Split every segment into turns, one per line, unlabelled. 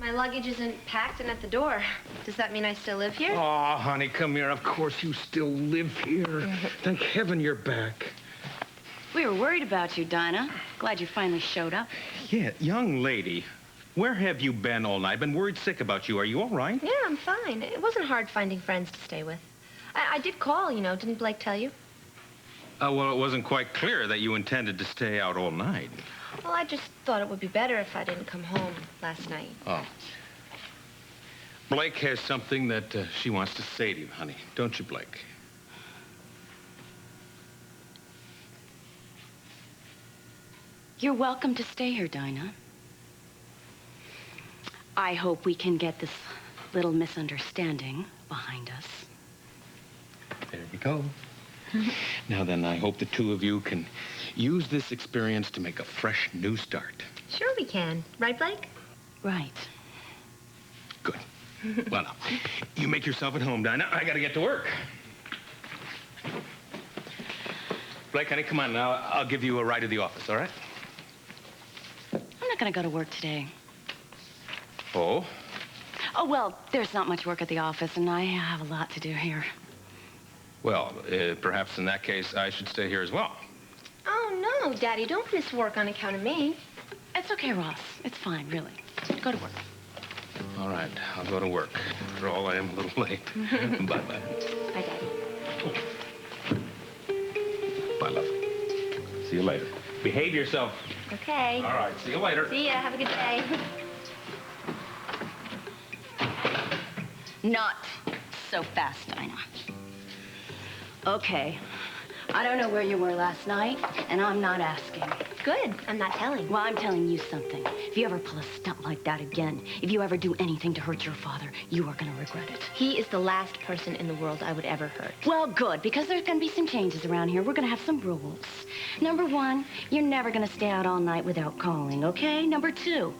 My luggage isn't packed and at the door. Does that mean I still live here?
Oh, honey, come here. Of course you still live here. Thank heaven you're back.
We were worried about you, Dinah. Glad you finally showed up.
Yeah, young lady, where have you been all night? I've been worried sick about you. Are you all right?
Yeah, I'm fine. It wasn't hard finding friends to stay with. I did call, you know. Didn't Blake tell you?
Well, it wasn't quite clear that you intended to stay out all night.
Well, I just thought it would be better if I didn't come home last night.
Oh. Blake has something that she wants to say to you, honey. Don't you, Blake?
You're welcome to stay here, Dinah. I hope we can get this little misunderstanding behind us.
There we go. Now then, I hope the two of you can use this experience to make a fresh new start.
Sure we can. Right, Blake?
Right.
Good. Well, now, you make yourself at home, Dinah. I gotta get to work. Blake, honey, come on now. I'll give you a ride to the office, all right?
I'm not gonna go to work today.
Oh?
Oh, well, there's not much work at the office, and I have a lot to do here.
Well, perhaps in that case, I should stay here as well.
Oh, no, Daddy. Don't miss work on account of me.
It's okay, Ross. It's fine, really. Go to work.
All right, I'll go to work. After all, I am a little late. Bye-bye.
Bye, Daddy.
Bye, love. See you later. Behave yourself.
Okay.
All right, see you later.
See ya. Have a good day.
Not so fast, Dinah. Okay. I don't know where you were last night, and I'm not asking.
Good. I'm not telling.
Well, I'm telling you something. If you ever pull a stunt like that again, if you ever do anything to hurt your father, you are going to regret it.
He is the last person in the world I would ever hurt.
Well, good, because there's going to be some changes around here. We're going to have some rules. Number one, you're never going to stay out all night without calling, okay? Number two,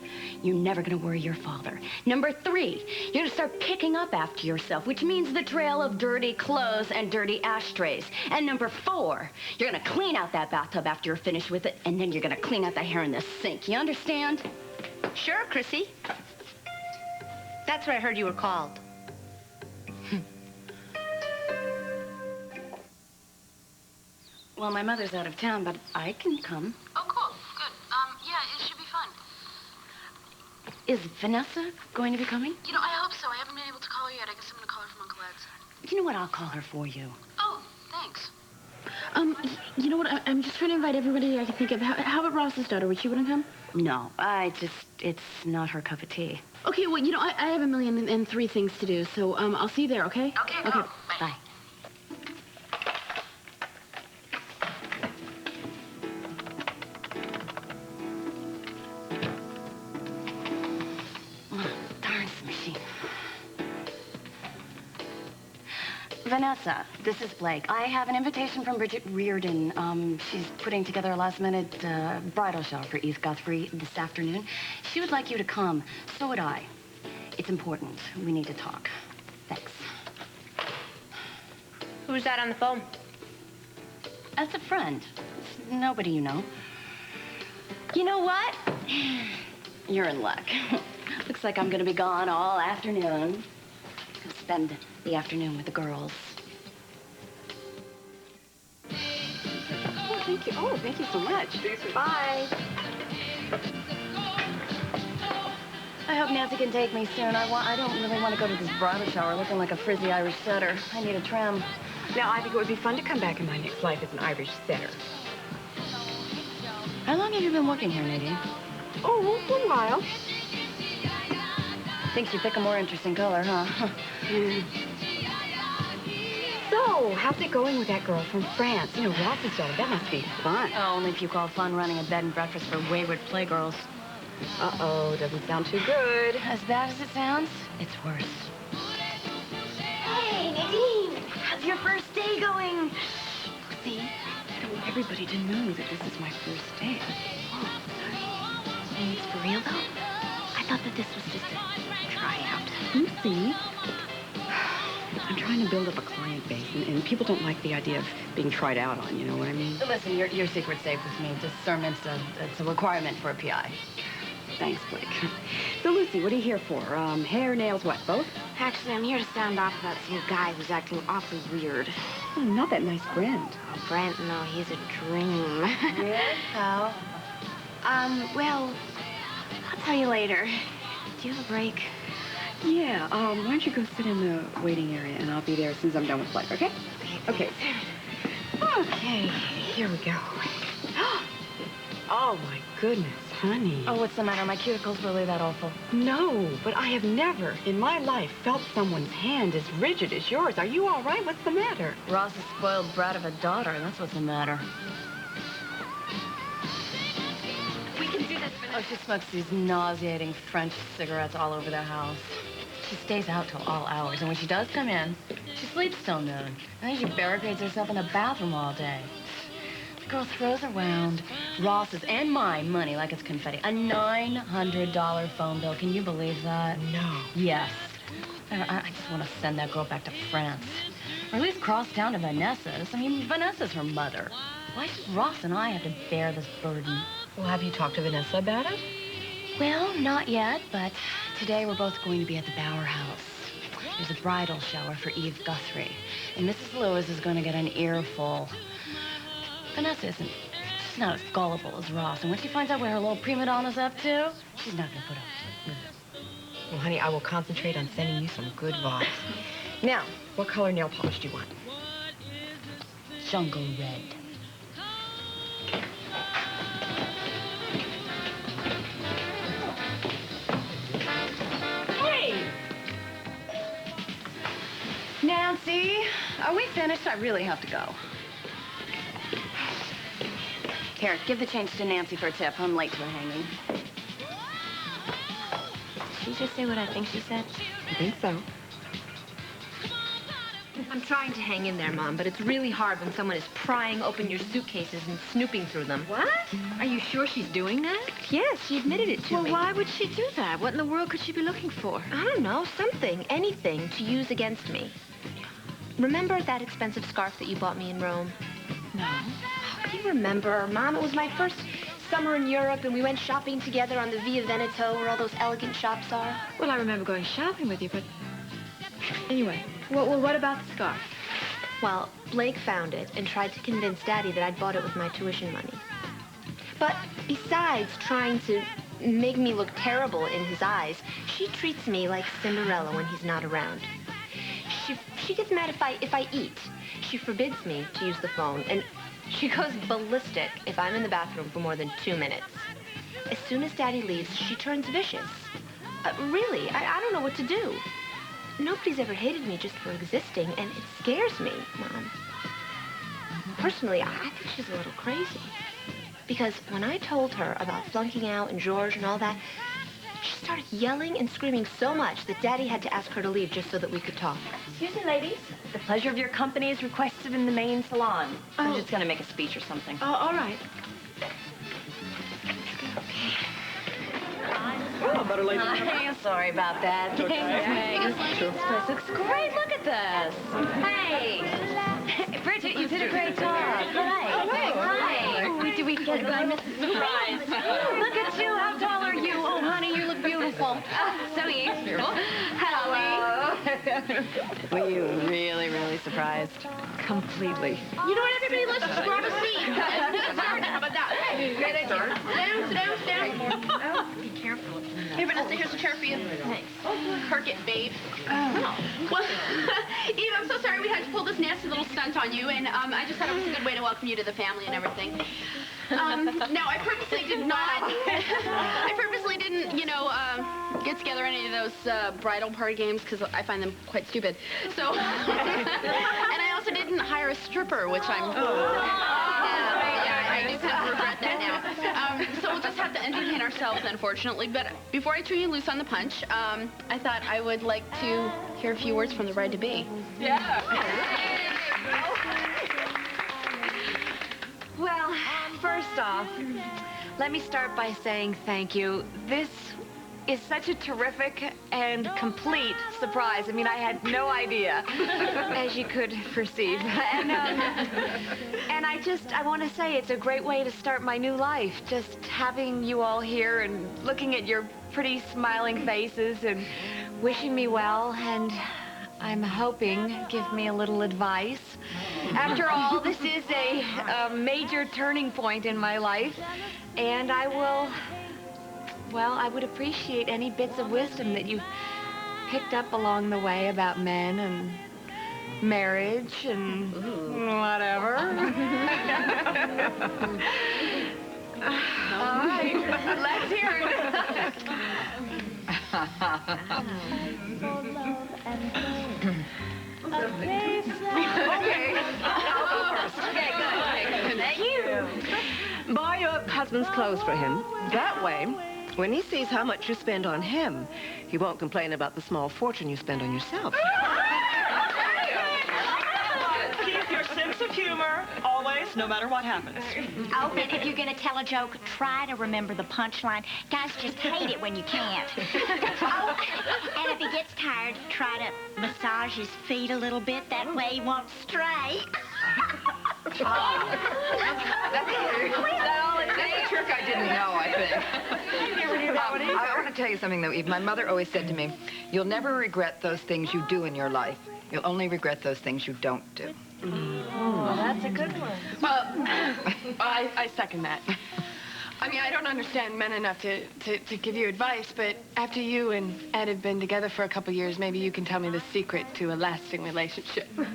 you're never going to worry your father. Number three, you're going to start picking up after yourself, which means the trail of dirty clothes and dirty ashtrays. And number four, you're going to clean out that bathtub after you're finished with it, and then you're going to clean out the hair in the sink. You understand?
Sure, Chrissy. That's where I heard you were called.
Well, my mother's out of town, but I can come.
Oh, cool. Good. Yeah, it should be fun.
Is Vanessa going to be coming?
You know, I hope so. I haven't been able to call her yet. I guess I'm going to call her from Uncle Ed's.
You know what? I'll call her for you.
Oh, thanks.
You know what? I'm just trying to invite everybody I can think of. How about Ross's daughter? Would she want to come?
No, it's not her cup of tea.
Okay, well, you know, I have a million and three things to do, so, I'll see you there, okay?
Okay, go.
Bye. Oh, darn machine. Vanessa, this is Blake. I have an invitation from Bridget Reardon. She's putting together a last-minute bridal shower for Eve Guthrie this afternoon. She would like you to come. So would I. It's important. We need to talk. Thanks.
Who's that on the phone?
That's a friend. It's nobody you know. You know what? You're in luck. Looks like I'm going to be gone all afternoon. I'll spend the afternoon with the girls.
Oh, thank you. Oh, thank you so much.
Bye.
I hope Nancy can take me soon. I don't really want to go to this bridal shower looking like a frizzy Irish setter. I need a trim.
Now, I think it would be fun to come back in my next life as an Irish setter.
How long have you been working here, Nadine?
Oh, a while.
Thinks you pick a more interesting color, huh?
So, how's it going with that girl from France? You know, Ross's daughter. That must be fun.
Oh, only if you call fun running a bed and breakfast for wayward playgirls.
Uh-oh, doesn't sound too good.
As bad as it sounds, it's worse. Hey, Nadine! How's your first day going?
See, I don't want everybody to know that this is my first day. Oh, sorry. And it's for real, though? I thought that this was just a tryout. You see? I'm trying to build up a client base, and people don't like the idea of being tried out on, you know what I mean?
Listen, your secret's safe with me. Discernment's it's a requirement for a PI.
thanks, Blake. So, Lucy, what are you here for? Hair, nails, what, both?
Actually, I'm here to sound off about some guy who's acting awfully weird.
Oh, not that nice Brent.
Oh, Brent, no, he's a dream.
Really? How?
Well, I'll tell you later. Do you have a break?
Yeah, why don't you go sit in the waiting area, and I'll be there as soon as I'm done with Blake, okay? Okay. Okay, here we go. Oh, my goodness, honey.
Oh, what's the matter? My cuticle's really that awful.
No, but I have never in my life felt someone's hand as rigid as yours. Are you all right? What's the matter?
Ross is spoiled brat of a daughter. That's what's the matter.
We can do this for
Oh, she smokes these nauseating French cigarettes all over the house. She stays out till all hours, and when she does come in, she sleeps till noon. And then she barricades herself in the bathroom all day. The girl throws around Ross's and my money like it's confetti. A $900 phone bill. Can you believe that?
No.
Yes. I just want to send that girl back to France. Or at least cross town to Vanessa's. I mean, Vanessa's her mother. Why should Ross and I have to bear this burden?
Well, have you talked to Vanessa about it?
Well, not yet, but today we're both going to be at the Bower House. There's a bridal shower for Eve Guthrie, and Mrs. Lewis is going to get an earful. Vanessa isn't. She's not as gullible as Ross, and when she finds out where her little prima donna's up to, she's not going to put up with it.
Well, honey, I will concentrate on sending you some good vibes. Now, what color nail polish do you want?
Jungle red. Nancy, are we finished? I really have to go. Here, give the change to Nancy for a tip. I'm late to the hanging.
Did she just say what I think she said?
I think so.
I'm trying to hang in there, Mom, but it's really hard when someone is prying open your suitcases and snooping through them.
What? Are you sure she's doing that?
Yes, she admitted it to me.
Well, why would she do that? What in the world could she be looking for?
I don't know, something, anything to use against me. Remember that expensive scarf that you bought me in Rome?
No.
Oh, do you remember, Mom? It was my first summer in Europe, and we went shopping together on the Via Veneto, where all those elegant shops are.
Well, I remember going shopping with you, but... Anyway, what about the scarf?
Well, Blake found it and tried to convince Daddy that I'd bought it with my tuition money. But besides trying to make me look terrible in his eyes, she treats me like Cinderella when he's not around. She gets mad if I eat. She forbids me to use the phone, and she goes ballistic if I'm in the bathroom for more than 2 minutes. As soon as Daddy leaves, she turns vicious. Really, I don't know what to do. Nobody's ever hated me just for existing, and it scares me, Mom. Personally, I think she's a little crazy. Because when I told her about flunking out and George and all that, she started yelling and screaming so much that Daddy had to ask her to leave just so that we could talk.
Excuse me, ladies. The pleasure of your company is requested in the main salon. I'm just going to make a speech or something.
Oh, all right.
Oh, better late than
I'm sorry about that. Thanks. This place looks great. Look at this. Hey. Bridget, you did a great job. Hi. Hi. Did we get by Mrs. Surprise? Look at you. How tall are you? Oh, honey, you look beautiful. So you. Hello. Were you really, really surprised?
Completely.
You know what, everybody? Let's just grab a seat. How about that? Great idea. Sit down.
Be careful.
Here, Vanessa, here's a chair for you. Thanks. Kirk it, babe. Oh. Well, Eve, I'm so sorry we had to pull this nasty little stunt on you, and I just thought it was a good way to welcome you to the family and everything. Now, I purposely did not, I purposely didn't, get together any of those bridal party games because I find them quite stupid. So, and I also didn't hire a stripper, which I'm, I do kind of regret that now. So we'll just have to entertain ourselves, unfortunately. But before I turn you loose on the punch, I thought I would like to hear a few words from the bride-to-be.
Yeah.
Well, first off, let me start by saying thank you. This is such a terrific and complete surprise. I mean, I had no idea, as you could perceive. And I want to say it's a great way to start my new life. Just having you all here and looking at your pretty smiling faces and wishing me well, and I'm hoping give me a little advice. After all, this is a major turning point in my life, and I would appreciate any bits of wisdom that you've picked up along the way about men and marriage and whatever. All right, let's hear it. Okay. Okay, good. Thank you.
Buy your husband's clothes for him. That way, when he sees how much you spend on him, he won't complain about the small fortune you spend on yourself.
Keep your sense of humor, always, no matter what happens.
Oh, and if you're going to tell a joke, try to remember the punchline. Guys just hate it when you can't. Oh, and if he gets tired, try to massage his feet a little bit. That way he won't stray.
That's a trick I didn't know, I think. You never knew that one either.
I want to tell you something, though, Eve. My mother always said to me, you'll never regret those things you do in your life. You'll only regret those things you don't do.
Oh, that's a good one.
Well, I second that. I mean, I don't understand men enough to give you advice, but after you and Ed have been together for a couple years, maybe you can tell me the secret to a lasting relationship.
Well,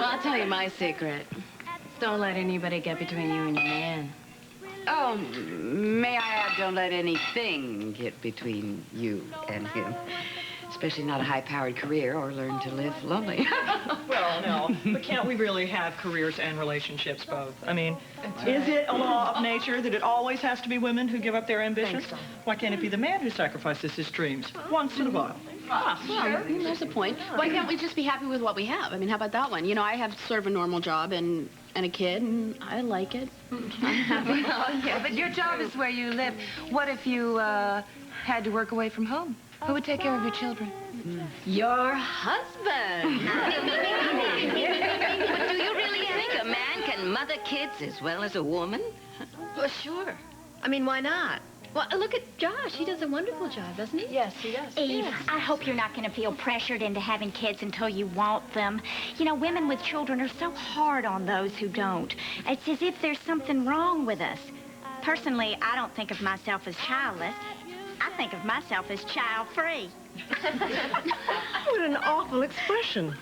I'll tell you my secret. Don't let anybody get between you and your man.
Oh, may I add, don't let anything get between you and him. Especially not a high-powered career or learn to live lonely.
Well, no, but can't we really have careers and relationships both? I mean, is it a law of nature that it always has to be women who give up their ambitions?
So.
Why can't it be the man who sacrifices his dreams once in a while?
Well, there's a point. Why can't we just be happy with what we have? I mean, how about that one? You know, I have sort of a normal job and a kid, and I like it. I'm happy.
Oh, yeah, but your job is where you live. What if you had to work away from home? Who would take care of your children?
Your husband.
But do you really think a man can mother kids as well as a woman?
Well, sure. I mean, why not? Well, look at Josh. He does a wonderful job, doesn't he?
Yes, he does.
Eve,
Yes.
I hope you're not going to feel pressured into having kids until you want them. You know, women with children are so hard on those who don't. It's as if there's something wrong with us. Personally, I don't think of myself as childless. I think of myself as child-free.
What an awful expression.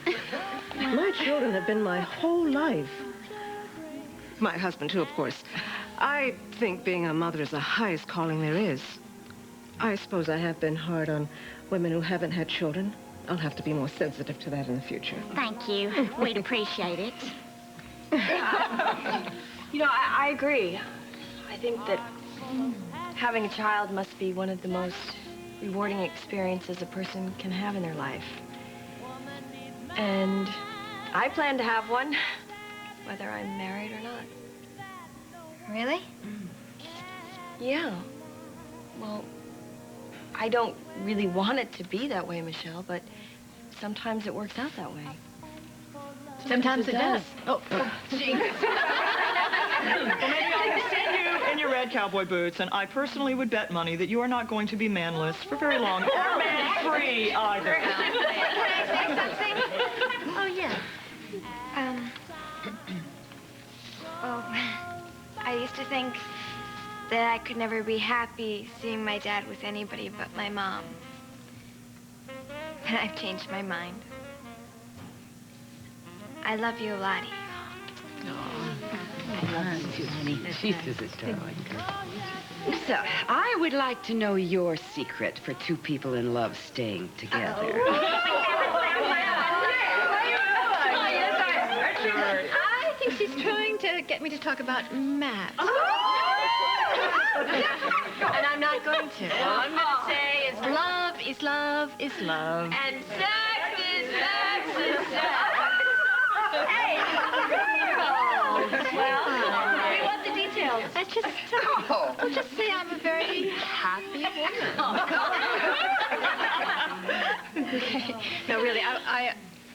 My children have been my whole life. My husband, too, of course. I think being a mother is the highest calling there is. I suppose I have been hard on women who haven't had children. I'll have to be more sensitive to that in the future.
Thank you. We'd appreciate it.
You know, I agree. I think that having a child must be one of the most rewarding experiences a person can have in their life. And I plan to have one, whether I'm married or not.
Really?
Yeah. Well, I don't really want it to be that way, Michelle, but sometimes it works out that way.
Sometimes it does.
Oh, gee.
Well, maybe I'll send you in your red cowboy boots, and I personally would bet money that you are not going to be manless for very long, or man-free either.
Can I say something? Oh, yeah.
Oh, I used to think that I could never be happy seeing my dad with anybody but my mom. But I've changed my mind. I love you a lot, Eve.
I love you too, honey. She's a darling girl. So, I would like to know your secret for two people in love staying together.
I think she's trying to get me to talk about Matt. And I'm not going to. All I'm going to say is love is love is love.
And sex is sex is sex.
Hey! Well, we want the details. I'll just say I'm a very happy woman.
Okay. No, really,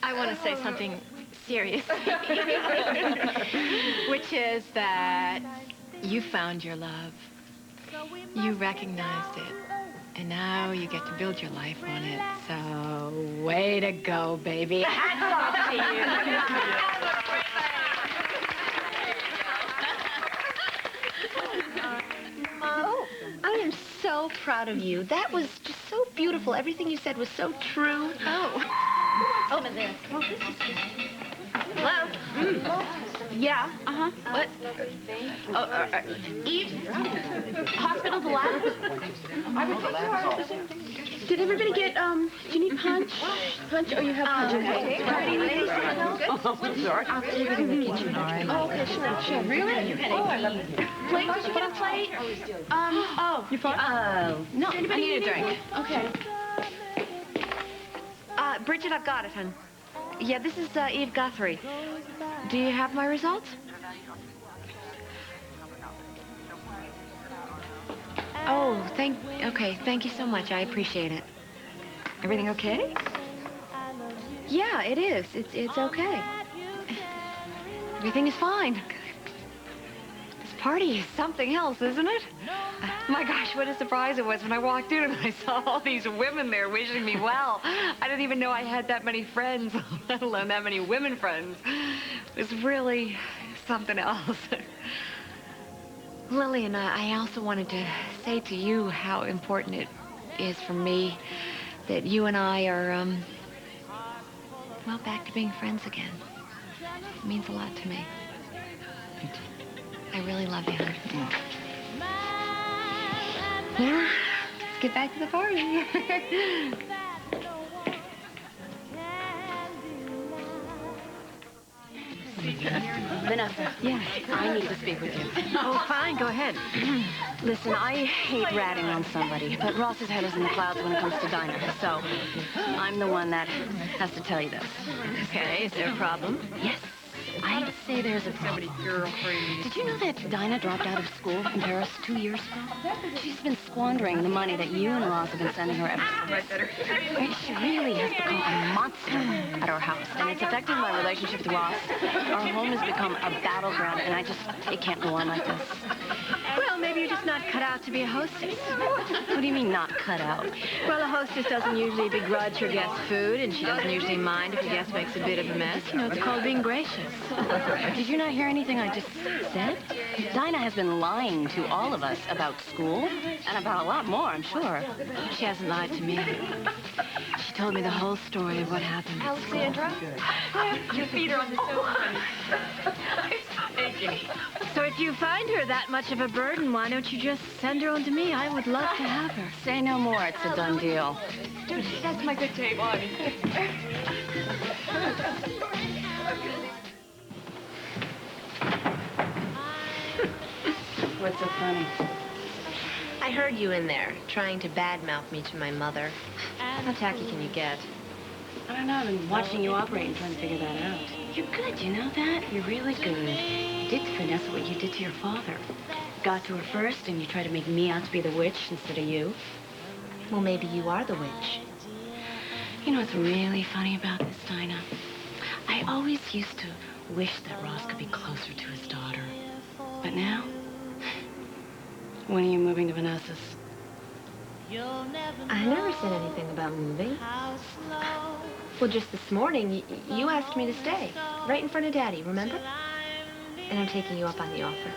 I want to say something serious. Which is that you found your love. You recognized it. And now you get to build your life on it. So, way to go, baby. Hats off to you.
Mom, I am so proud of you. That was just so beautiful. Everything you said was so true.
Some of this.
Hello? Yeah, uh-huh. What? Eve? Hospital the lab? Did everybody get, do you need punch? Punch? Oh, you have punch. Okay.
Sorry.
I'll take it in the kitchen, all right? Oh, okay, sure. Really? Plate? Did you get a plate?
You fine?
No, I need a drink.
Okay.
Bridget, I've got it, hon. Yeah, this is Eve Guthrie. Do you have my results? Oh, okay, thank you so much. I appreciate it. Everything okay? Yeah, it is. It's okay. Everything is fine. This party is something else, isn't it? My gosh, what a surprise it was when I walked in and I saw all these women there wishing me well. I didn't even know I had that many friends, let alone that many women friends. It was really something else. Lillian, I also wanted to say to you how important it is for me that you and I are, well, back to being friends again. It means a lot to me. I really love you, hon. Well, let's get back to the party.
Vanessa.
Yes.
I need to speak with you.
Oh, fine. Go ahead.
Listen, I hate ratting on somebody, but Ross's head is in the clouds when it comes to Dinah, so I'm the one that has to tell you this.
Okay. Is there a problem?
Yes. I'd say there's a problem. Did you know that Dinah dropped out of school in Paris 2 years ago? She's been squandering the money that you and Ross have been sending her ever since. She really has become a monster at our house, and it's affecting my relationship with Ross. Our home has become a battleground, and it can't go on like this.
Well, maybe you're just not cut out to be a hostess.
What do you mean, not cut out?
Well, a hostess doesn't usually begrudge her guest's food, and she doesn't usually mind if her guest makes a bit of a mess. You know, it's called being gracious.
Did you not hear anything I just said? Dinah has been lying to all of us about school, and about a lot more, I'm sure.
She hasn't lied to me. She told me the whole story of what happened.
Alexandra?
Your feet are on the sofa. So if you find her that much of a burden, why don't you just send her on to me? I would love to have her.
Say no more. It's a done deal.
Dude, that's my good table.
What's so funny?
I heard you in there, trying to badmouth me to my mother. How tacky can you get?
I don't know. I've been watching you operate and trying to figure that out. You're good, you know that? You're really good. You did to Vanessa what you did to your father. Got to her first, and you tried to make me out to be the witch instead of you.
Well, maybe you are the witch.
You know what's really funny about this, Dinah? I always used to wish that Ross could be closer to his daughter. But now, when are you moving to Vanessa's?
I never said anything about moving. Well, just this morning, you asked me to stay. Right in front of Daddy, remember? And I'm taking you up on the offer.